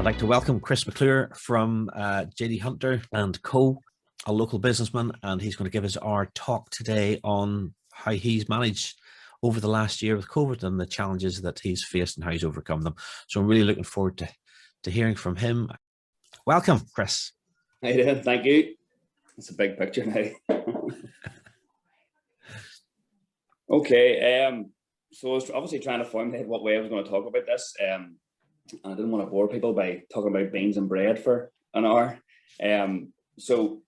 like to welcome Chris McClure from JD Hunter and Co, a local businessman, and he's going to give us our talk today on how he's managed over the last year with COVID and the challenges that he's faced and how he's overcome them. So I'm really looking forward to hearing from him. Welcome, Chris. How you doing? Thank you. It's a big picture now. Okay, so I was obviously trying to formulate what way I was going to talk about this. I didn't want to bore people by talking about beans and bread for an hour. So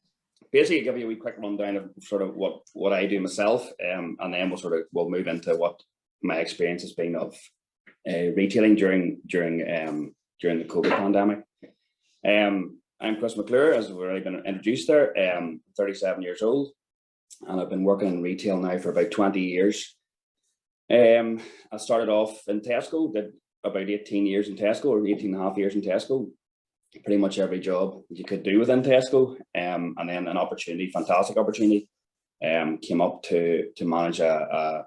basically give you a wee quick rundown of sort of what I do myself, and then we'll move into what my experience has been of retailing during the COVID pandemic. I'm Chris McClure, as we've already been introduced there. 37 years old, and I've been working in retail now for about 20 years. I started off in Tesco, did about 18 years in Tesco, or 18 and a half years in Tesco. Pretty much every job you could do within Tesco, and then an opportunity, fantastic opportunity, came up to manage a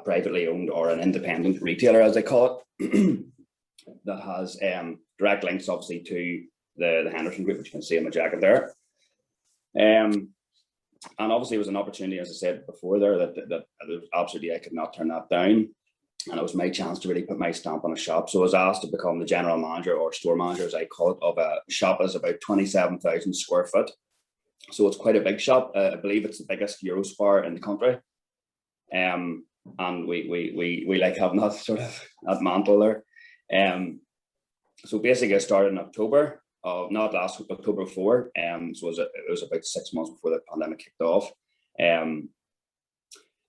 privately owned or an independent retailer, as they call it, that has direct links obviously to the Henderson Group, which you can see in my jacket there. And obviously it was an opportunity, as I said before there, that absolutely I could not turn that down. And it was my chance to really put my stamp on a shop. So I was asked to become the general manager, or store manager as I call it, of a shop that is about 27,000 square foot. So it's quite a big shop. I believe it's the biggest Eurospar in the country. And we like having that sort of that mantle there. So basically I started in October of, not last week, October 4. So it was about 6 months before the pandemic kicked off.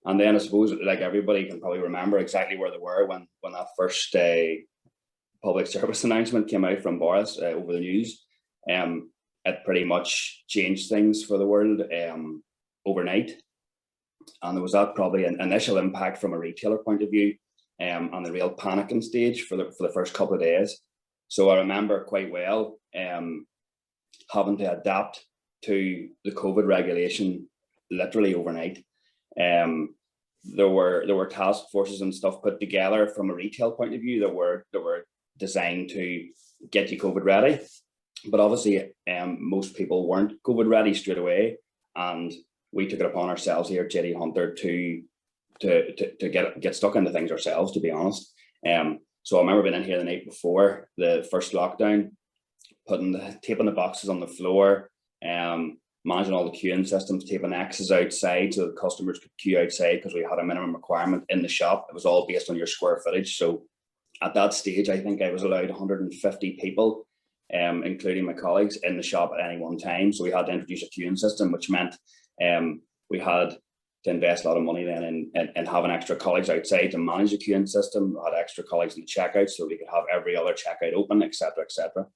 And then I suppose, like everybody can probably remember exactly where they were when that first public service announcement came out from Boris over the news. It pretty much changed things for the world overnight. And there was that probably an initial impact from a retailer point of view, and the real panicking stage for the first couple of days. So I remember quite well having to adapt to the COVID regulation literally overnight. There were task forces and stuff put together from a retail point of view that were designed to get you COVID ready, but obviously most people weren't COVID ready straight away, and we took it upon ourselves here at JD Hunter to get stuck into things ourselves, to be honest. So I remember being in here the night before the first lockdown, taping the boxes on the floor, managing all the queuing systems, taping X's outside so the customers could queue outside because we had a minimum requirement in the shop. It was all based on your square footage. So at that stage, I think I was allowed 150 people, including my colleagues, in the shop at any one time. So we had to introduce a queuing system, which meant we had to invest a lot of money then in having extra colleagues outside to manage the queuing system. We had extra colleagues in the checkout so we could have every other checkout open, etc., etc.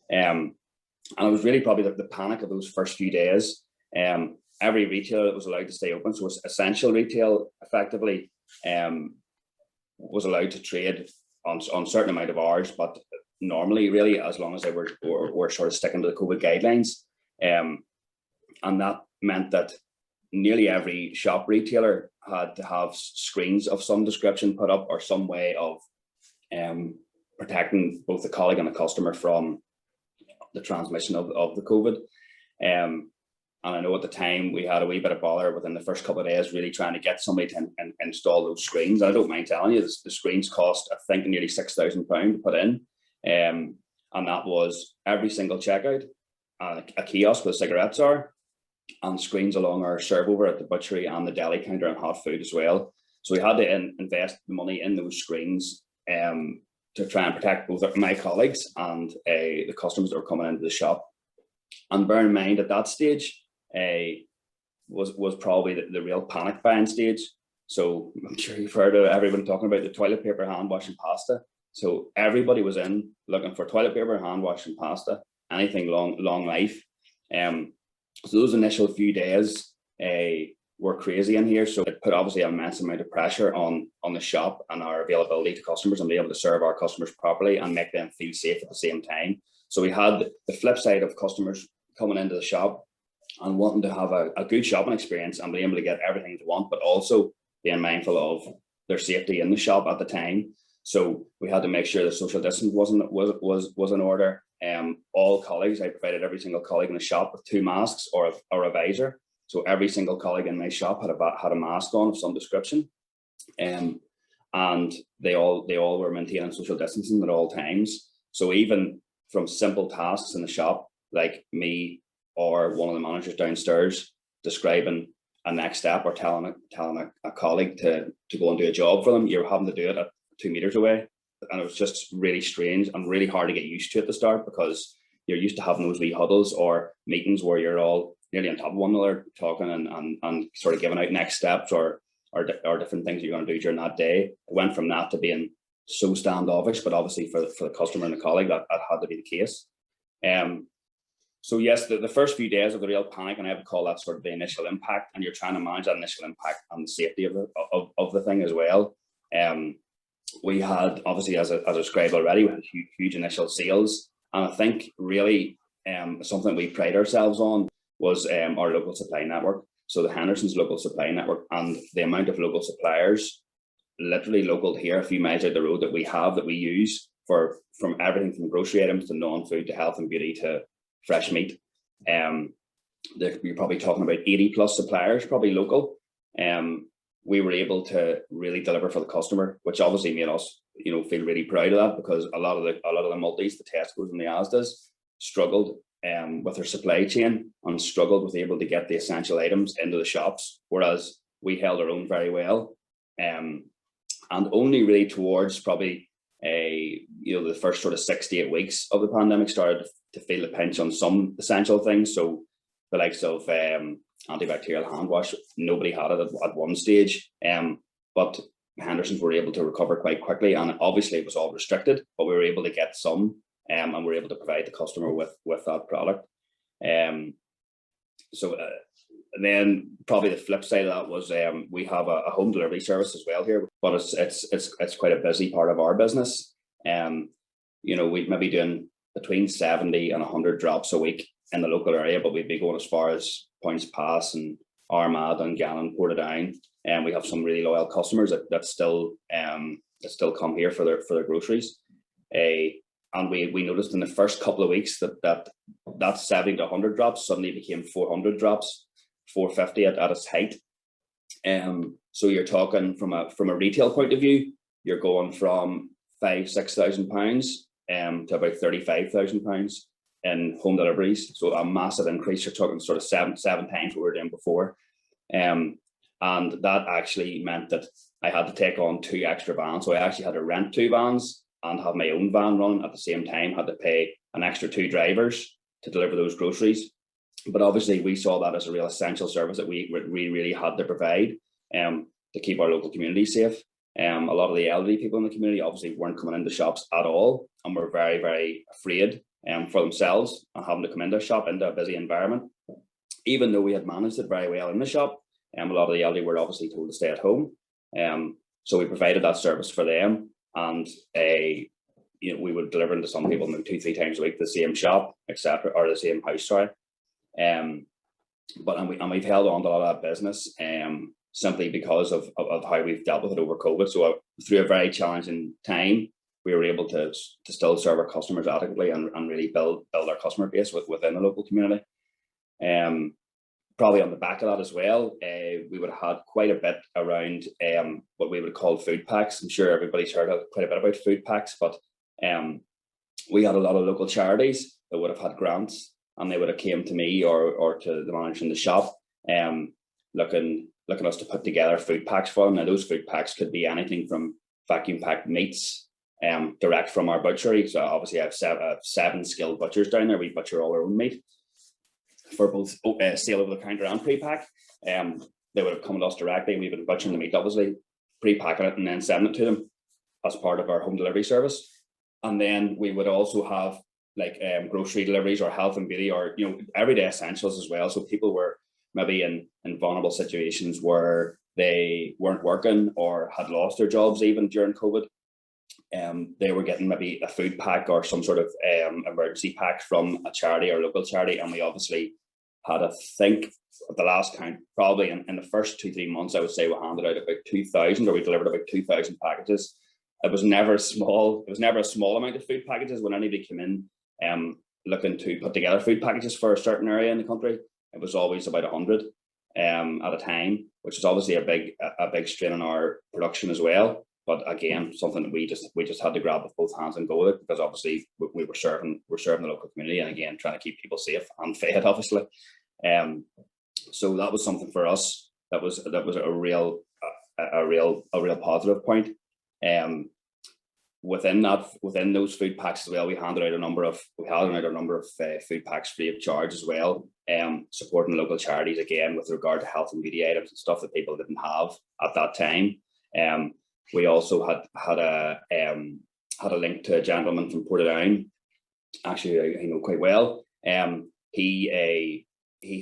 And it was really probably the panic of those first few days. Every retailer that was allowed to stay open, so it's essential retail effectively, was allowed to trade on a certain amount of hours, but normally really as long as they were sort of sticking to the COVID guidelines. And that meant that nearly every shop retailer had to have screens of some description put up, or some way of protecting both the colleague and the customer from the transmission of the COVID. And I know at the time we had a wee bit of bother within the first couple of days, really trying to get somebody to install those screens. And I don't mind telling you, the screens cost, I think, nearly £6,000 to put in. And that was every single checkout, a kiosk where the cigarettes are, and screens along our serve over at the butchery and the deli counter and hot food as well. So we had to invest the money in those screens to try and protect both my colleagues and the customers that were coming into the shop. And bear in mind, at that stage was probably the real panic buying stage. So I'm sure you've heard of everyone talking about the toilet paper, hand wash and pasta. So everybody was in looking for toilet paper, hand wash and pasta, anything long life. So those initial few days were crazy in here. So it put obviously an immense amount of pressure on the shop and our availability to customers, and be able to serve our customers properly and make them feel safe at the same time. So we had the flip side of customers coming into the shop and wanting to have a good shopping experience and being able to get everything they want, but also being mindful of their safety in the shop at the time. So we had to make sure the social distance was in order. All colleagues, I provided every single colleague in the shop with 2 masks or a visor. So every single colleague in my shop had a mask on of some description. And they all were maintaining social distancing at all times. So even from simple tasks in the shop, like me or one of the managers downstairs describing a next step or telling a colleague to go and do a job for them, you're having to do it at 2 meters away. And it was just really strange and really hard to get used to at the start, because you're used to having those wee huddles or meetings where you're all nearly on top of one another talking and sort of giving out next steps or different things you're going to do during that day. It went from that to being so standoffish, but obviously for the customer and the colleague, that had to be the case. So yes, the first few days of the real panic, and I would call that sort of the initial impact, and you're trying to manage that initial impact and the safety of the thing as well. We had, obviously, as I described already, we had huge initial sales, and I think really something we pride ourselves on was our local supply network. So the Henderson's local supply network, and the amount of local suppliers, literally local here, a few miles out the road, that we use from everything from grocery items to non-food to health and beauty to fresh meat. You're probably talking about 80 plus suppliers, probably local. We were able to really deliver for the customer, which obviously made us, feel really proud of that, because a lot of the multis, the Tesco's and the Asda's, struggled with their supply chain and struggled with able to get the essential items into the shops, whereas we held our own very well. And only really towards probably the first sort of 6 to 8 weeks of the pandemic started to feel the pinch on some essential things. So the likes of antibacterial hand wash, nobody had it at one stage, but Henderson's were able to recover quite quickly, and obviously it was all restricted, but we were able to get some, and we were able to provide the customer with that product. And then probably the flip side of that was we have a home delivery service as well here, but it's quite a busy part of our business. We'd maybe doing between 70 and 100 drops a week in the local area, but we'd be going as far as Points Pass and Armagh and Gannon, Portadown, and we have some really loyal customers that still come here for their groceries. And we noticed in the first couple of weeks that 70 to 100 drops suddenly became 400 drops, 450 at its height. So you're talking from a retail point of view, you're going from £6,000 to about £35,000 in home deliveries. So a massive increase. You're talking sort of seven times what we were doing before. And that actually meant that I had to take on 2 extra vans. So I actually had to rent 2 vans and have my own van running at the same time, had to pay an extra 2 drivers to deliver those groceries. But obviously we saw that as a real essential service that we really had to provide to keep our local community safe. A lot of the elderly people in the community obviously weren't coming into shops at all, and were very, very afraid for themselves and having to come into a shop, into a busy environment. Even though we had managed it very well in the shop, a lot of the elderly were obviously told to stay at home. So we provided that service for them, and we would deliver to some people 2-3 times a week, the same shop, etc., or the same house, sorry. But we've held on to a lot of that business simply because of how we've dealt with it over COVID. So through a very challenging time, we were able to still serve our customers adequately and really build our customer base within the local community. Probably on the back of that as well, we would have had quite a bit around what we would call food packs. I'm sure everybody's heard quite a bit about food packs, but we had a lot of local charities that would have had grants, and they would have came to me or to the manager in the shop looking us to put together food packs for them. Now those food packs could be anything from vacuum packed meats direct from our butchery. So obviously I have 7 skilled butchers down there. We butcher all our own meat for both sale over the counter and pre-pack. They would have come to us directly. We've been butchering the meat, obviously, pre-packing it and then sending it to them as part of our home delivery service. And then we would also have grocery deliveries or health and beauty or everyday essentials as well. So people were maybe in vulnerable situations where they weren't working or had lost their jobs even during COVID. They were getting maybe a food pack or some sort of emergency pack from a charity or local charity, and we obviously had, I think, at the last count, probably in the first 2-3 months, I would say we handed out about 2,000, or we delivered about 2,000 packages it was never small. It was never a small amount of food packages. When anybody came in looking to put together food packages for a certain area in the country, it was always about 100 at a time, which is obviously a big strain on our production as well. But again, something that we just had to grab with both hands and go with it, because obviously we're serving the local community, and again trying to keep people safe and fed, obviously. So that was something for us that was a real positive point. Within those food packs as well, we had out a number of food packs free of charge as well, supporting local charities again with regard to health and beauty items and stuff that people didn't have at that time. We also had a link to a gentleman from Portadown, actually I know quite well. He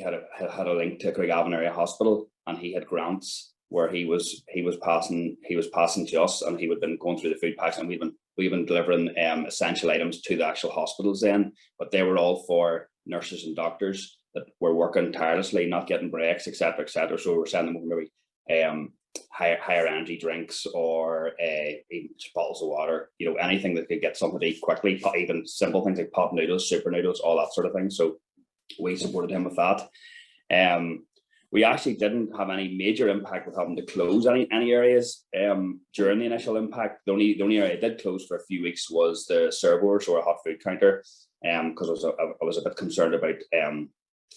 had a link to Craigavon Area Hospital, and he had grants where he was passing to us, and he had been going through the food packs, and we've been delivering essential items to the actual hospitals then, but they were all for nurses and doctors that were working tirelessly, not getting breaks, etc., etc. So we're sending them maybe higher energy drinks, or even just bottles of water, anything that could get something to eat quickly, even simple things like pot noodles, super noodles, all that sort of thing. So we supported him with that. We actually didn't have any major impact with having to close any areas during the initial impact. The only area I did close for a few weeks was the servers or a hot food counter, because I was a bit concerned about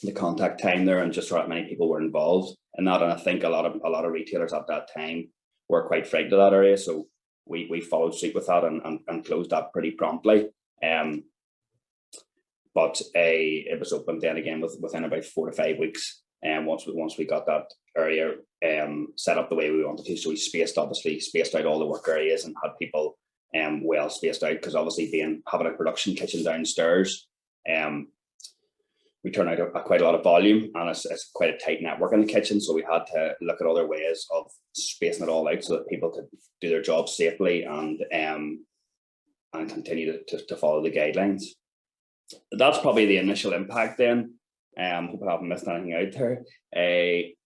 the contact time there, and just how many people were involved in that. And I think a lot of retailers at that time were quite frightened of that area, so we followed suit with that and closed that pretty promptly. But it was open then again within about 4 to 5 weeks. And once we got that area set up the way we wanted to, so we spaced out all the work areas and had people well spaced out, because obviously having a production kitchen downstairs, we turn out quite a lot of volume, and it's quite a tight network in the kitchen. So we had to look at other ways of spacing it all out so that people could do their job safely and continue to follow the guidelines. That's probably the initial impact then. Hope I haven't missed anything out there.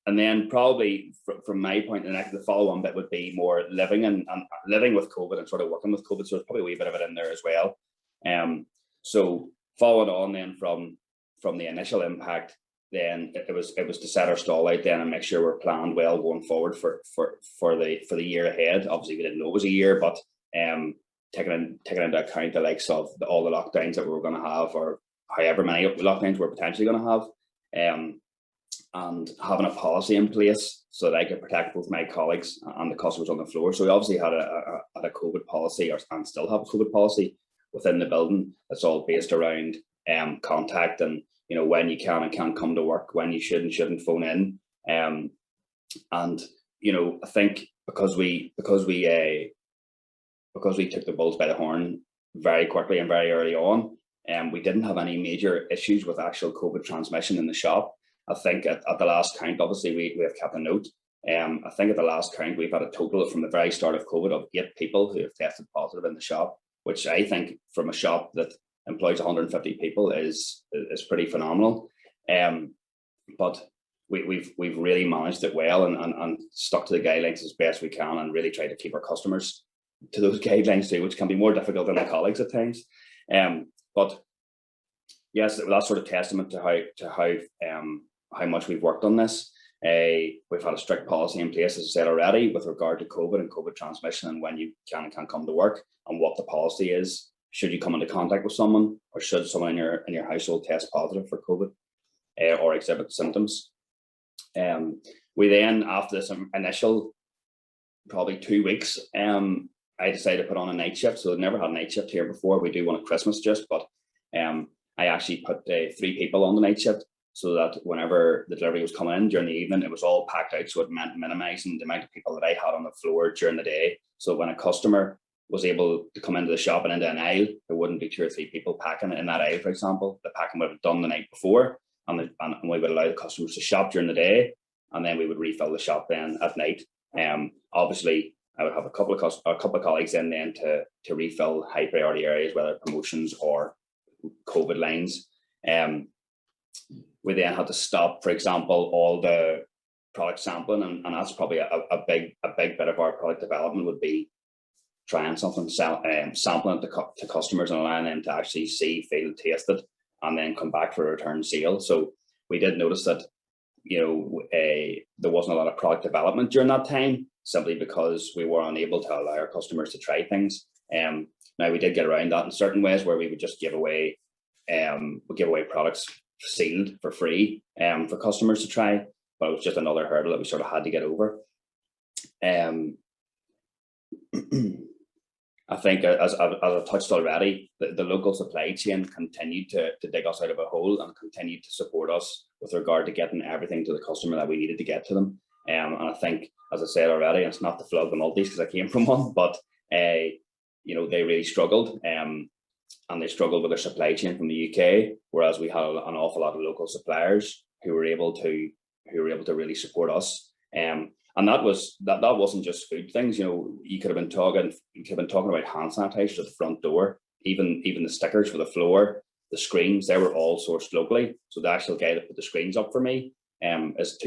And then probably from my point, the follow-on bit would be more living with COVID and sort of working with COVID. So there's probably a wee bit of it in there as well. So following on then from the initial impact, then it was to set our stall out then and make sure we're planned well going forward for the year ahead. Obviously we didn't know it was a year, but taking into account the likes of all the lockdowns that we were going to have, or however many lockdowns we're potentially going to have, and having a policy in place so that I could protect both my colleagues and the customers on the floor. So we obviously had a COVID policy, and still have a COVID policy within the building. That's all based around contact, and when you can and can't come to work, when you should and shouldn't phone in. And I think because we took the bulls by the horn very quickly and very early on, we didn't have any major issues with actual COVID transmission in the shop. I think at the last count, obviously we have kept a note. I think at the last count, we've had a total from the very start of COVID of 8 people who have tested positive in the shop, which I think from a shop that employs 150 people is pretty phenomenal. But we've really managed it well and stuck to the guidelines as best we can, and really tried to keep our customers to those guidelines too, which can be more difficult than my colleagues at times. But yes, that's sort of testament to how much we've worked on this. We've had a strict policy in place, as I said already, with regard to COVID and COVID transmission, and when you can and can't come to work, and what the policy is. Should you come into contact with someone, or should someone in your household test positive for COVID or exhibit symptoms? We then, after this initial probably 2 weeks, I decided to put on a night shift. So I've never had a night shift here before. We do one at Christmas just, but I actually put 3 people on the night shift, so that whenever the delivery was coming in during the evening, it was all packed out. So it meant minimizing the amount of people that I had on the floor during the day. So when a customer was able to come into the shop and into an aisle, there wouldn't be 2 or 3 people packing in that aisle, for example. The packing would have done the night before, and we would allow the customers to shop during the day, and then we would refill the shop then at night. Obviously, I would have a couple of colleagues in then to refill high priority areas, whether promotions or COVID lines. We then had to stop, for example, all the product sampling, and that's probably a big bit of our product development would be trying something, sampling it to customers and allowing them to actually see, feel, taste it, and then come back for a return sale. So we did notice that, there wasn't a lot of product development during that time, simply because we were unable to allow our customers to try things. Now we did get around that in certain ways, where we would just give away products sealed for free for customers to try, but it was just another hurdle that we sort of had to get over. I think, as I've touched already, the local supply chain continued to dig us out of a hole and continued to support us with regard to getting everything to the customer that we needed to get to them. And I think, as I said already, it's not to flog the multis because I came from one, but they really struggled, and they struggled with their supply chain from the UK, whereas we had an awful lot of local suppliers who were able to really support us. And that wasn't just food things. You could have been talking about hand sanitizer at the front door, even the stickers for the floor, the screens, they were all sourced locally. So the actual guy that put the screens up for me, is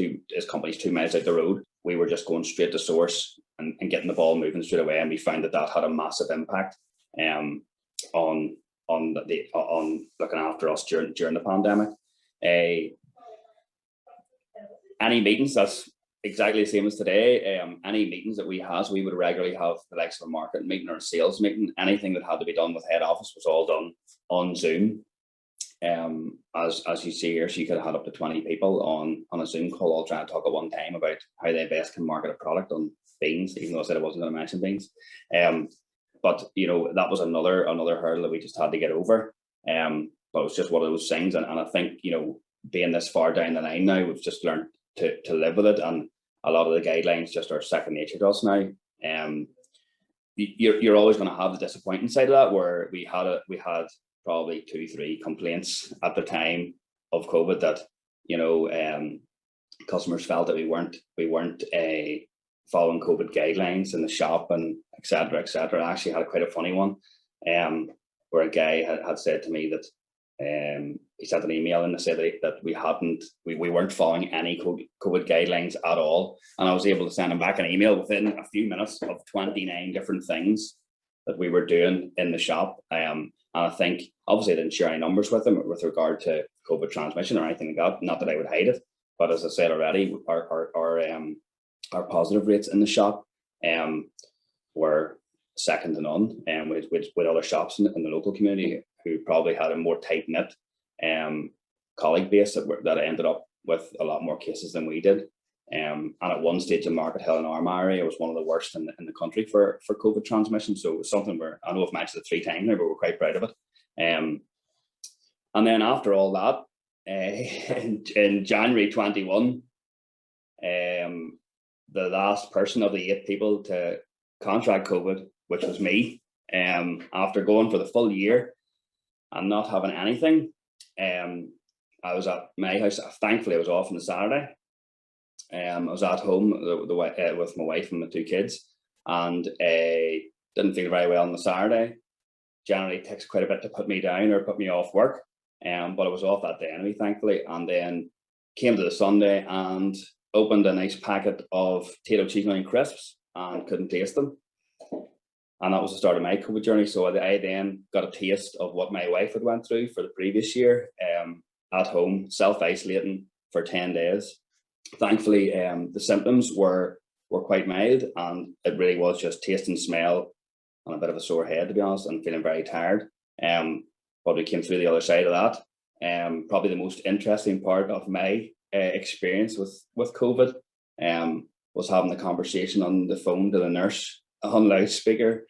company's 2 miles out the road. We were just going straight to source and getting the ball moving straight away, and we found that had a massive impact on looking after us during the pandemic. Any meetings, that's exactly the same as today. Any meetings that we had, so we would regularly have the likes of a market meeting or a sales meeting. Anything that had to be done with head office was all done on Zoom. As you see here, so you could have had up to 20 people on a Zoom call, all trying to talk at one time about how they best can market a product on beans, even though I said I wasn't going to mention beans. But that was another hurdle that we just had to get over. But it was just one of those things, and I think being this far down the line now, we've just learned to live with it, and a lot of the guidelines just are second nature to us now. You're always going to have the disappointing side of that, where we had probably 2-3 complaints at the time of COVID that customers felt that we weren't following COVID guidelines in the shop, and etc. I actually had quite a funny one, where a guy had said to me that he sent an email and said that we weren't following any COVID guidelines at all, and I was able to send him back an email within a few minutes of 29 different things that we were doing in the shop. And I think, obviously, I didn't share any numbers with him with regard to COVID transmission or anything like that. Not that I would hide it, but as I said already, our positive rates in the shop were second to none, with other shops in the local community who probably had a more tight-knit colleague base that ended up with a lot more cases than we did. And at one stage in Markethill in our area, it was one of the worst in the country for COVID transmission. So it was something I know I've mentioned it 3 times now, but we're quite proud of it. And then after all that, in January 21, the last person of the 8 people to contract COVID, which was me, after going for the full year and not having anything, I was at my house. Thankfully, I was off on the Saturday. I was at home with my wife and my 2 kids, and didn't feel very well on the Saturday. Generally takes quite a bit to put me down or put me off work, but I was off that day anyway, thankfully. And then came to the Sunday and opened a nice packet of potato cheese and onion crisps and couldn't taste them. And that was the start of my COVID journey. So I then got a taste of what my wife had went through for the previous year, at home, self-isolating for 10 days. Thankfully, the symptoms were quite mild, and it really was just taste and smell and a bit of a sore head, to be honest, and feeling very tired. But we came through the other side of that. Probably the most interesting part of my experience with COVID was having the conversation on the phone to the nurse on loudspeaker,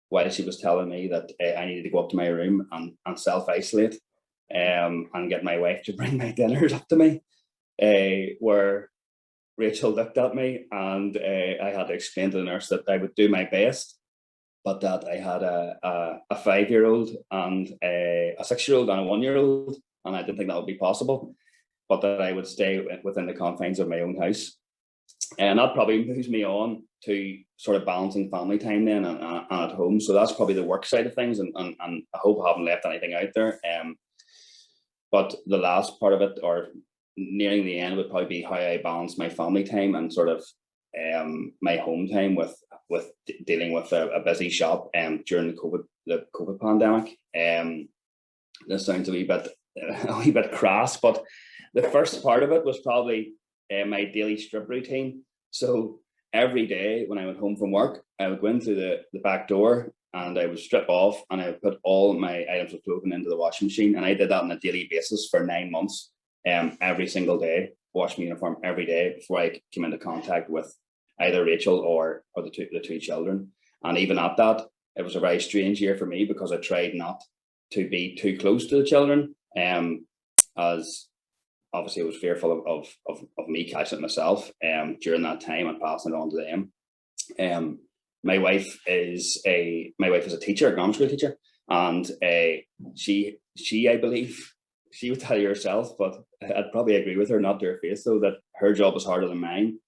while she was telling me that I needed to go up to my room and self-isolate, and get my wife to bring my dinners up to me, where Rachel looked at me, and I had to explain to the nurse that I would do my best, but that I had a 5-year-old and a 6-year-old and a 1-year-old, and I didn't think that would be possible, but that I would stay within the confines of my own house. And that probably moves me on to sort of balancing family time then and at home. So that's probably the work side of things, and I hope I haven't left anything out there. But the last part of it, or nearing the end, would probably be how I balance my family time and sort of my home time with dealing with a busy shop during the COVID pandemic. This sounds a wee bit crass, but the first part of it was probably my daily strip routine. So every day when I went home from work, I would go in through the back door and I would strip off and I would put all my items of clothing into the washing machine. And I did that on a daily basis for 9 months, every single day, wash my uniform every day before I came into contact with either Rachel or the two children. And even at that, it was a very strange year for me because I tried not to be too close to the children, as obviously I was fearful of me catching it myself during that time and passing it on to them. My wife is a teacher, a grammar school teacher, and she I believe she would tell you herself, but I'd probably agree with her, not to her face though, that her job was harder than mine.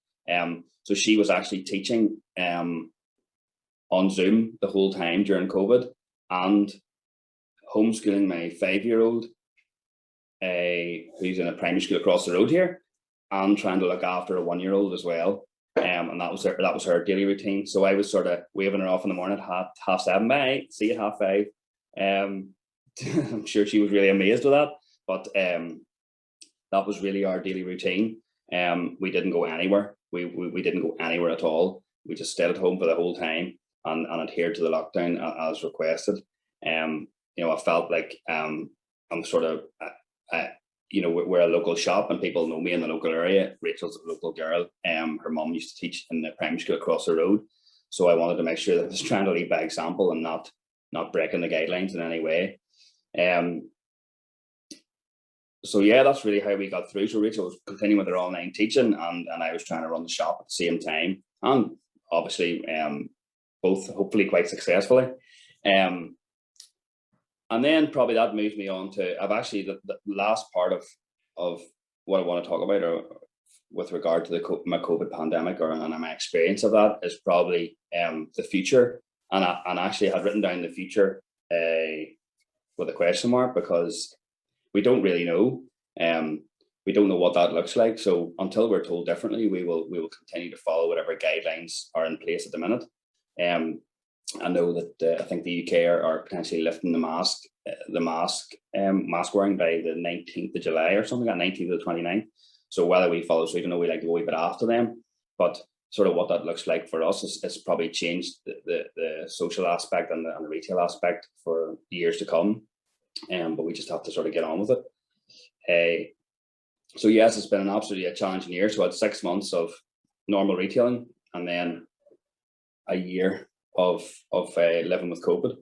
So she was actually teaching on Zoom the whole time during COVID and homeschooling my 5-year-old, who's in a primary school across the road here, and trying to look after a 1-year-old as well. And that was her daily routine. So I was sort of waving her off in the morning at half 7, bye, see you at 5. I'm sure she was really amazed with that, but that was really our daily routine. We didn't go anywhere. We didn't go anywhere at all. We just stayed at home for the whole time and adhered to the lockdown as requested. I felt like I'm sort of, we're a local shop and people know me in the local area. Rachel's a local girl. Her mum used to teach in the primary school across the road. So I wanted to make sure that I was trying to lead by example and not breaking the guidelines in any way. So yeah, that's really how we got through. So Rachel was continuing with her online teaching and I was trying to run the shop at the same time. And obviously both hopefully quite successfully. And then probably that moves me on to, I've actually, the last part of what I want to talk about or with regard to my COVID pandemic and my experience of that is probably the future. And actually I had written down the future with a question mark because we don't really know. We don't know what that looks like. So until we're told differently, we will continue to follow whatever guidelines are in place at the minute. I know that I think the UK are potentially lifting the mask wearing by the 19th of July or something, 19th to the 29th. So whether we follow suit, I know we like to go a wee bit after them, but sort of what that looks like for us is probably changed the social aspect and the retail aspect for years to come. But we just have to sort of get on with it. So yes, it's been an absolutely challenging year. So I had 6 months of normal retailing and then a year of living with COVID.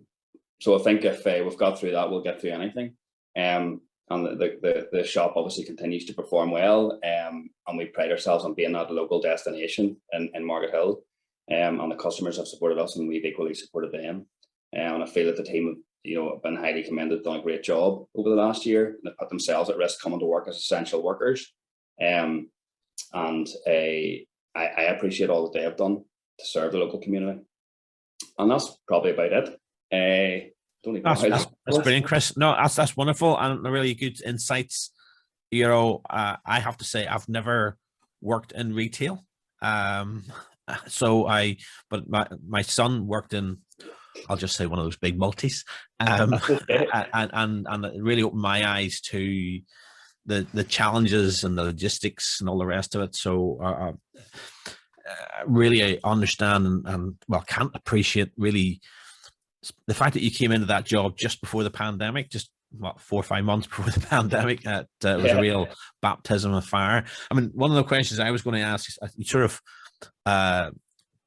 So I think if we've got through that, we'll get through anything. And the shop obviously continues to perform well. And we pride ourselves on being that local destination in Markethill. And the customers have supported us and we've equally supported them. And I feel that the team have been highly commended, done a great job over the last year. And they've put themselves at risk coming to work as essential workers. And I appreciate all that they have done to serve the local community. And that's probably about it. That's brilliant, Chris. No, that's wonderful and really good insights. I have to say I've never worked in retail. But my son worked in, I'll just say, one of those big multis, and it really opened my eyes to the challenges and the logistics and all the rest of it. So really I understand and can't appreciate really the fact that you came into that job just before the pandemic, just 4 or 5 months before the pandemic. It was a real baptism of fire. I mean, one of the questions I was going to ask is, you sort of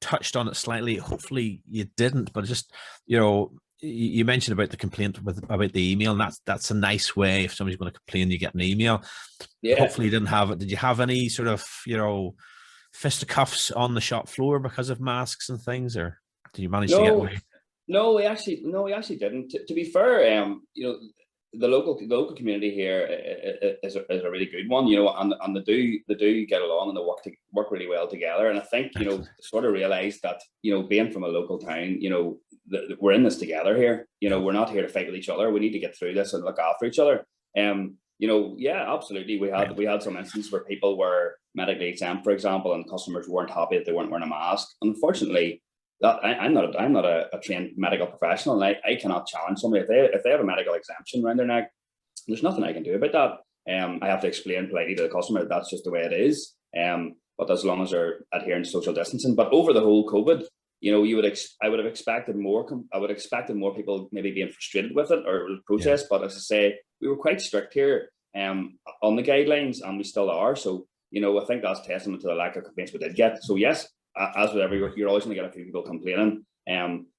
touched on it slightly. Hopefully you didn't, but just, you mentioned about the complaint about the email, and that's a nice way. If somebody's going to complain, you get an email. Hopefully you didn't have it. Did you have any sort of, fisticuffs on the shop floor because of masks and things, or did you manage to get away? No, we actually didn't. To be fair, the local community here is a really good one, and they do get along and they work really well together. And I think sort of realize that being from a local town, we're in this together here. We're not here to fight with each other. We need to get through this and look after each other. Absolutely. We had some instances where people were medically exempt, for example, and customers weren't happy that they weren't wearing a mask. Unfortunately, that I'm not a trained medical professional, and I cannot challenge somebody if they have a medical exemption around their neck. There's nothing I can do about that. I have to explain politely to the customer that that's just the way it is. But as long as they're adhering to social distancing. But over the whole COVID, you know, I would have expected more. I would have expected more people maybe being frustrated with it or with protest. Yeah. But as I say, we were quite strict here on the guidelines, and we still are. So, you know, I think that's testament to the lack of complaints we did get. So yes, as with everywhere, you're always going to get a few people complaining.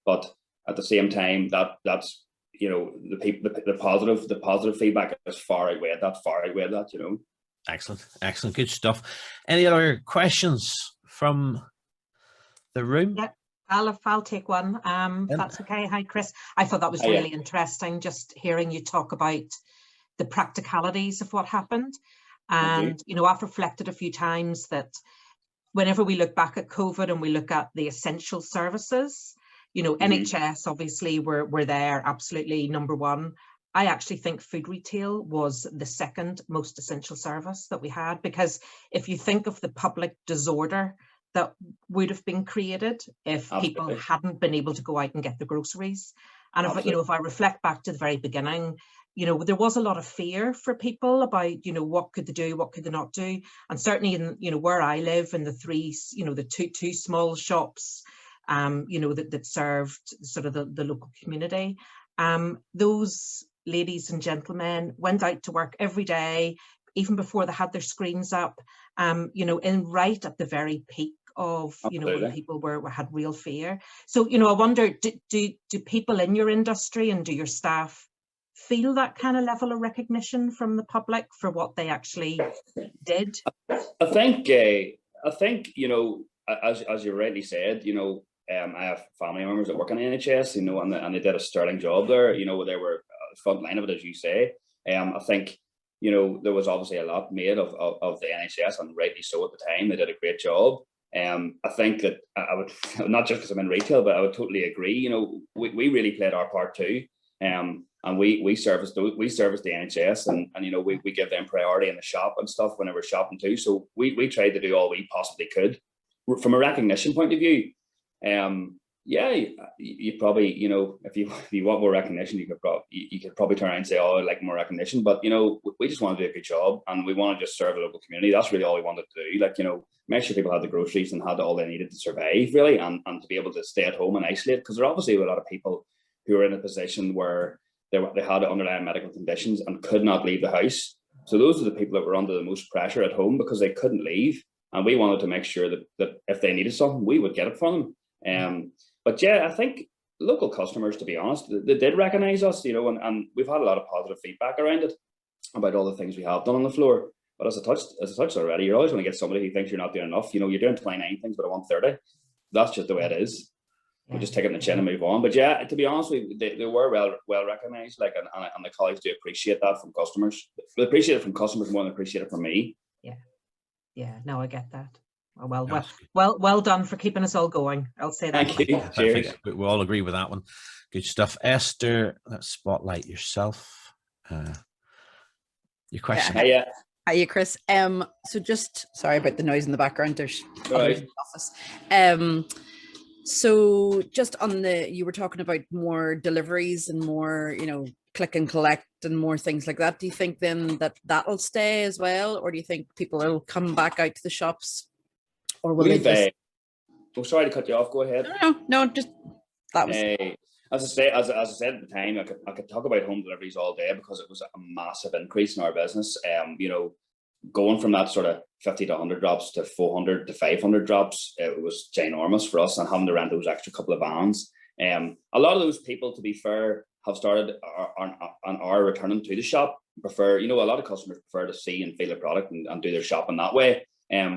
But at the same time, that's you know, the positive feedback is far outweighed that, you know. Excellent, good stuff. Any other questions from the room? Yeah, I'll take one. If that's okay. Hi, Chris. I thought that was really interesting, just hearing you talk about the practicalities of what happened. And, you know, I've reflected a few times that whenever we look back at COVID and we look at the essential services, you know, NHS, obviously, we're there, absolutely number one. I actually think food retail was the second most essential service that we had, because if you think of the public disorder that would have been created if people hadn't been able to go out and get the groceries. And if, you know, if I reflect back to the very beginning, you know, there was a lot of fear for people about, you know, what could they do, what could they not do. And certainly in, you know, where I live, in the three, you know, the two small shops, you know, that served sort of the local community. Those ladies and gentlemen went out to work every day, even before they had their screens up, you know, right at the very peak of, you know, when people had real fear. So, you know, I wonder, do people in your industry and do your staff feel that kind of level of recognition from the public for what they actually did? I think, you know, as you rightly said, you know, I have family members that work in the NHS, you know, and they did a sterling job there. You know, they were front line of it, as you say. I think, you know, there was obviously a lot made of the NHS, and rightly so at the time. They did a great job. I think that I would, not just because I'm in retail, but I would totally agree. You know, we really played our part too. And we serviced the NHS, and you know, we give them priority in the shop and stuff whenever we're shopping too. So we tried to do all we possibly could from a recognition point of view. Yeah, you probably, you know, if you want more recognition, you could probably turn around and say, oh, I'd like more recognition. But, you know, we just want to do a good job, and we want to just serve the local community. That's really all we wanted to do. Like, you know, make sure people had the groceries and had all they needed to survive, really, and to be able to stay at home and isolate, because there are obviously a lot of people who are in a position where they had underlying medical conditions and could not leave the house. So those are the people that were under the most pressure at home because they couldn't leave. And we wanted to make sure that if they needed something, we would get it for them. But yeah, I think local customers, to be honest, they did recognise us, you know, and we've had a lot of positive feedback around it about all the things we have done on the floor. But as I touched already, you're always going to get somebody who thinks you're not doing enough. You know, you're doing 29 things, but I want 30. That's just the way it is. We just take it in the chin and move on. But yeah, to be honest with you, they were well recognised, like, and the colleagues do appreciate that from customers. They appreciate it from customers more than appreciate it from me. Yeah. No, I get that. Well done for keeping us all going. I'll say that. Thank you. Cheers. We all agree with that one. Good stuff. Esther, let's spotlight yourself. Your question. Hiya, Chris. So just sorry about the noise in the background. There's others in the office. So just on you were talking about more deliveries and more, you know, click and collect and more things like that. Do you think then that'll stay as well, or do you think people will come back out to the shops, or will they just? Oh, sorry to cut you off. Go ahead. No. Just that was. As I said at the time, I could talk about home deliveries all day because it was a massive increase in our business. You know, going from that sort of 50 to 100 drops to 400 to 500 drops, it was ginormous for us, and having to rent those extra couple of vans. A lot of those people, to be fair, have started and are returning to the shop. Prefer, you know, a lot of customers prefer to see and feel the product and do their shopping that way.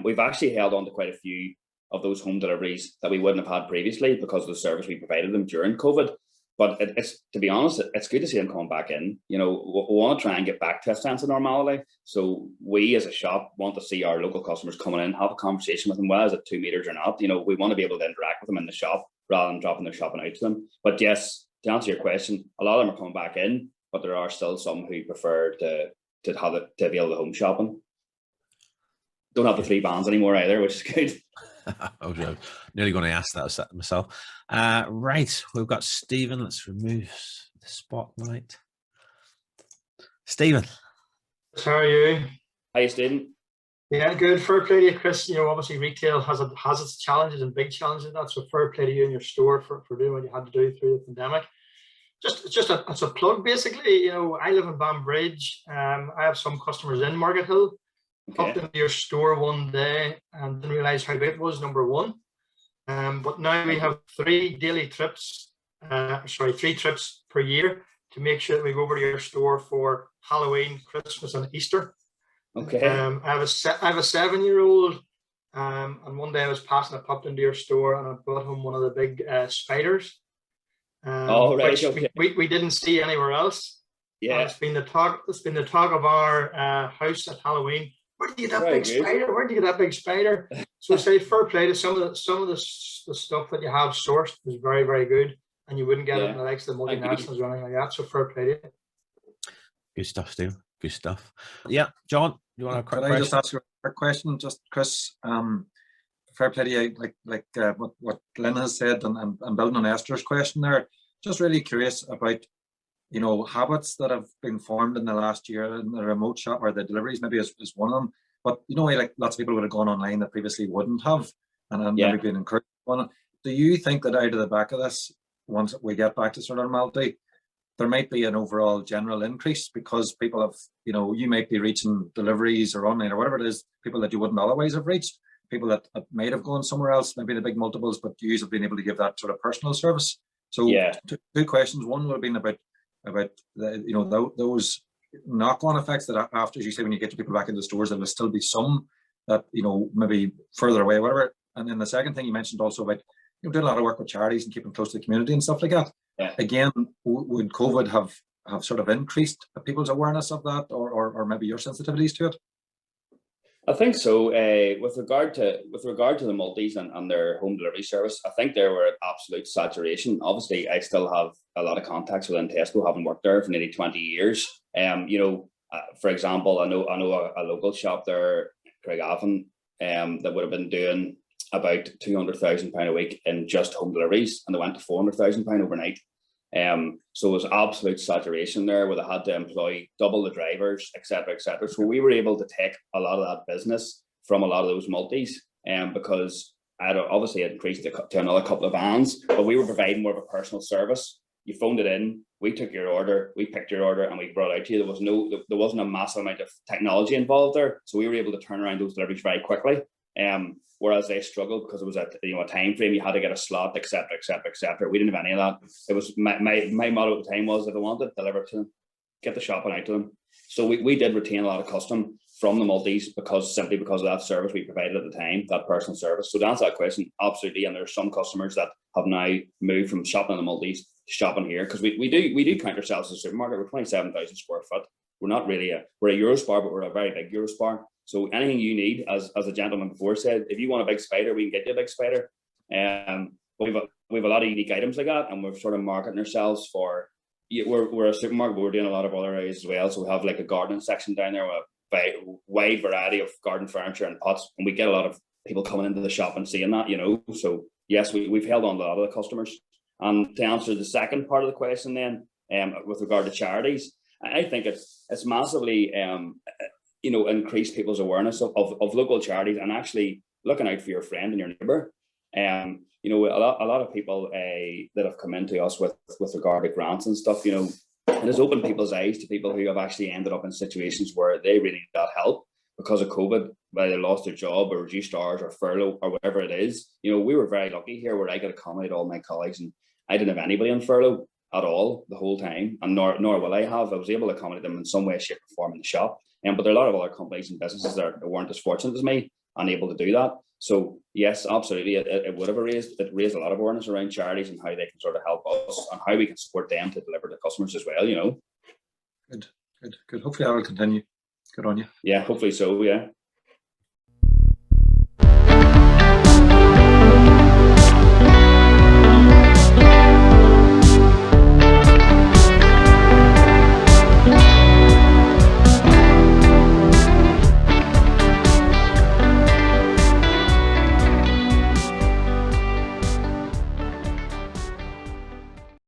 We've actually held on to quite a few of those home deliveries that we wouldn't have had previously because of the service we provided them during COVID. But it's, to be honest, it's good to see them coming back in. You know, we want to try and get back to a sense of normality. So we as a shop want to see our local customers coming in, have a conversation with them, whether it's at 2 meters or not. You know, we want to be able to interact with them in the shop rather than dropping their shopping out to them. But yes, to answer your question, a lot of them are coming back in, but there are still some who prefer to be able to home shopping. Don't have the 3 vans anymore either, which is good. I was nearly going to ask that myself. Right, we've got Stephen. Let's remove the spotlight. Stephen. How are you? Hi, Stephen. Yeah, good. Fair play to you, Chris. You know, obviously retail has its challenges and big challenges. That's so fair play to you and your store for doing what you had to do through the pandemic. It's a plug basically. You know, I live in Banbridge. I have some customers in Markethill. Popped into your store one day and didn't realise how big it was. Number one, but now we have 3 trips per year to make sure that we go over to your store for Halloween, Christmas, and Easter. Okay. I have a 7-year-old, and one day I popped into your store and I brought home one of the big spiders, which okay. we didn't see anywhere else. Yeah, and it's been the talk of our house at Halloween. Where did you get that big spider? Where did you get that big spider? So say fair play to some of the stuff that you have sourced is very, very good, and you wouldn't get it in the likes of the multinationals or anything like that. So fair play to you. Good stuff, Steve. Good stuff. Yeah, John, you want to? Could I just ask you a quick question, just Chris? Fair play to you, like what Lynn has said, and building on Esther's question there. Just really curious about, you know, habits that have been formed in the last year in the remote shop, or the deliveries maybe is one of them. But you know, like lots of people would have gone online that previously wouldn't have, and maybe been encouraged on it. Do you think that out of the back of this, once we get back to sort of normality, there might be an overall general increase because people have, you know, you might be reaching deliveries or online or whatever it is, people that you wouldn't otherwise have reached, people that might have gone somewhere else, maybe the big multiples, but you have been able to give that sort of personal service. So two questions. One would have been about the, you know, those knock-on effects that after, as you say, when you get your people back into the stores, there will still be some that, you know, maybe further away, whatever. And then the second thing you mentioned also about, you know, doing a lot of work with charities and keeping close to the community and stuff like that. Yeah. Again, would COVID have sort of increased people's awareness of that, or maybe your sensitivities to it? I think so. With regard to the multis and their home delivery service, I think they were at absolute saturation. Obviously, I still have a lot of contacts within Tesco, having worked there for nearly 20 years. You know, for example, I know a local shop there, Craigavon, that would have been doing about £200,000 a week in just home deliveries, and they went to £400,000 overnight. So it was absolute saturation there, where they had to employ double the drivers, etc., etc. So we were able to take a lot of that business from a lot of those multis, because I'd obviously increased it to another couple of vans, but we were providing more of a personal service. You phoned it in, we took your order, we picked your order, and we brought it out to you. There wasn't a massive amount of technology involved there, so we were able to turn around those deliveries very quickly. Whereas they struggled because it was a time frame, you had to get a slot, etc., etc., etc. We didn't have any of that. It was my motto at the time was, if they wanted, deliver it to them, get the shopping out to them. So we did retain a lot of custom from the multis simply because of that service we provided at the time, that personal service. So to answer that question, absolutely. And there's some customers that have now moved from shopping in the multis to shopping here, because we do count ourselves as a supermarket. We're 27,000 square foot. We're not really we're a Eurospar, but we're a very big Eurospar. So anything you need, as a gentleman before said, if you want a big spider, we can get you a big spider. But we've a lot of unique items like that, and we're sort of marketing ourselves for. We're a supermarket, but we're doing a lot of other areas as well. So we have like a gardening section down there with a wide variety of garden furniture and pots, and we get a lot of people coming into the shop and seeing that, you know. So yes, we've held on to a lot of the customers. And to answer the second part of the question, then, with regard to charities, I think it's massively you know, increase people's awareness of local charities, and actually looking out for your friend and your neighbour. You know, a lot of people that have come into us with regard to grants and stuff, you know, it has opened people's eyes to people who have actually ended up in situations where they really need that help because of COVID, whether they lost their job or reduced hours or furlough or whatever it is. You know, we were very lucky here where I could accommodate all my colleagues, and I didn't have anybody on furlough at all the whole time, and nor will I have. I was able to accommodate them in some way, shape or form in the shop. But there are a lot of other companies and businesses that weren't as fortunate as me, unable to do that. So yes, absolutely, it would have raised a lot of awareness around charities and how they can sort of help us and how we can support them to deliver to customers as well, you know. Good. Hopefully that will continue. Good on you. Yeah, hopefully so, yeah.